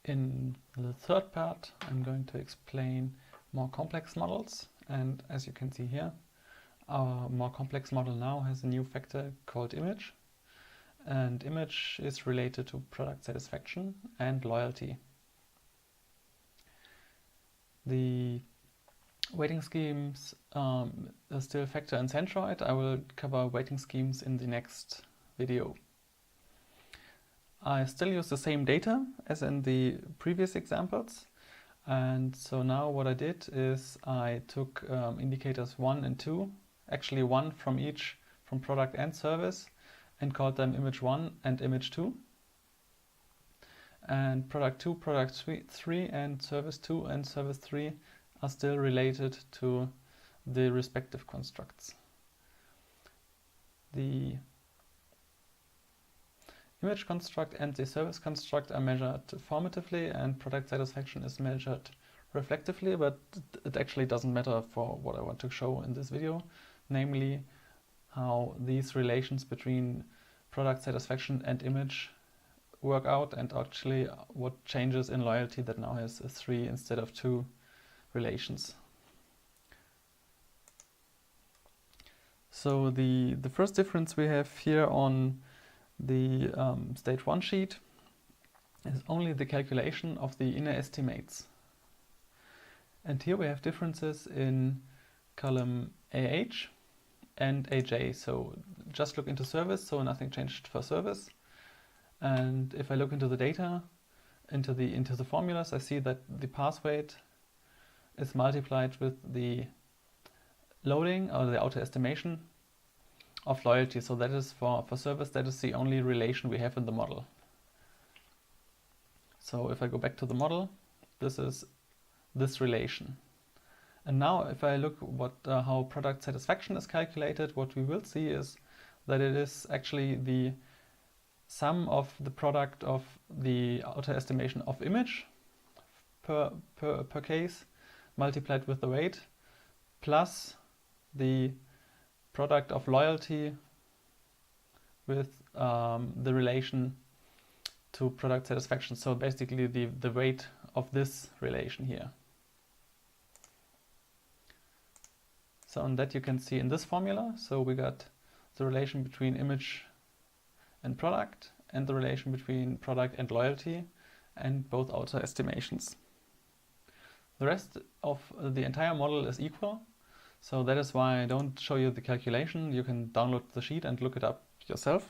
In the third part, I'm going to explain more complex models, and as you can see here, our more complex model now has a new factor called image, and image is related to product satisfaction and loyalty. The weighting schemes are still factor in Centroid. I will cover weighting schemes in the next video. I still use the same data as in the previous examples, and so now what I did is I took indicators 1 and 2, actually one from each, from product and service, and called them image 1 and image 2. And product 2, product 3 and service 2 and service 3 are still related to the respective constructs. The image construct and the service construct are measured formatively, and product satisfaction is measured reflectively, but it actually doesn't matter for what I want to show in this video, namely how these relations between product satisfaction and image work out, and actually what changes in loyalty that now has a 3 instead of 2 relations. So the first difference we have here on the stage 1 sheet is only the calculation of the inner estimates. And here we have differences in column AH and AJ. So just look into service, so nothing changed for service. And if I look into the data, into the formulas, I see that the pass weight is multiplied with the loading or the auto estimation of loyalty. So that is for service, that is the only relation we have in the model. So if I go back to the model, this is this relation. And now if I look how product satisfaction is calculated, what we will see is that it is actually the sum of the product of the auto estimation of image per case multiplied with the weight plus the product of loyalty with the relation to product satisfaction. So basically the weight of this relation here. So on that you can see in this formula. So we got the relation between image and product, and the relation between product and loyalty, and both auto estimations. The rest of the entire model is equal. So that is why I don't show you the calculation. You can download the sheet and look it up yourself.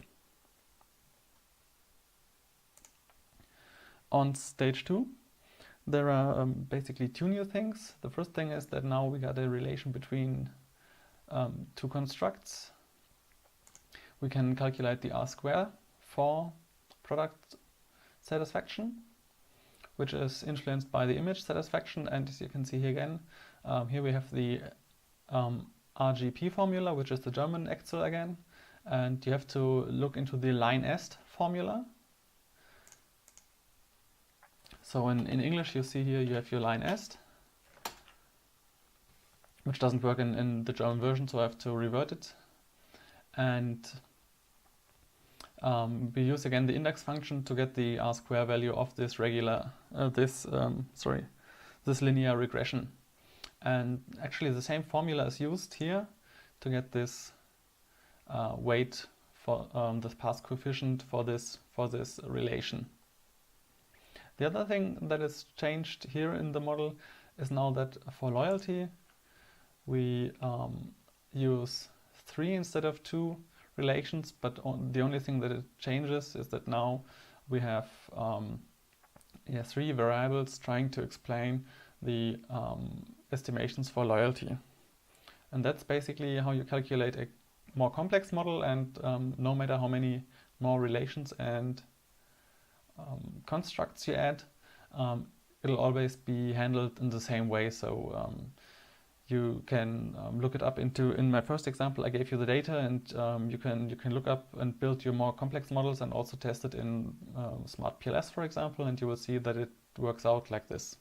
On stage 2, there are basically 2 new things. The first thing is that now we got a relation between 2 constructs. We can calculate the R-square for product satisfaction, which is influenced by the image satisfaction. And as you can see here again, here we have the RGP formula, which is the German Excel again, and you have to look into the line est formula. So in English you see here you have your line est, which doesn't work in the German version, so I have to revert it. And we use again the index function to get the R-square value of this this linear regression. And actually the same formula is used here to get this weight for the pass coefficient for this relation. The other thing that is changed here in the model is now that for loyalty we use 3 instead of 2 relations, but the only thing that it changes is that now we have 3 variables trying to explain the estimations for loyalty. And that's basically how you calculate a more complex model, and no matter how many more relations and constructs you add, it'll always be handled in the same way. So you can look it up in my first example I gave you the data, and you can look up and build your more complex models and also test it in SmartPLS, for example, and you will see that it works out like this.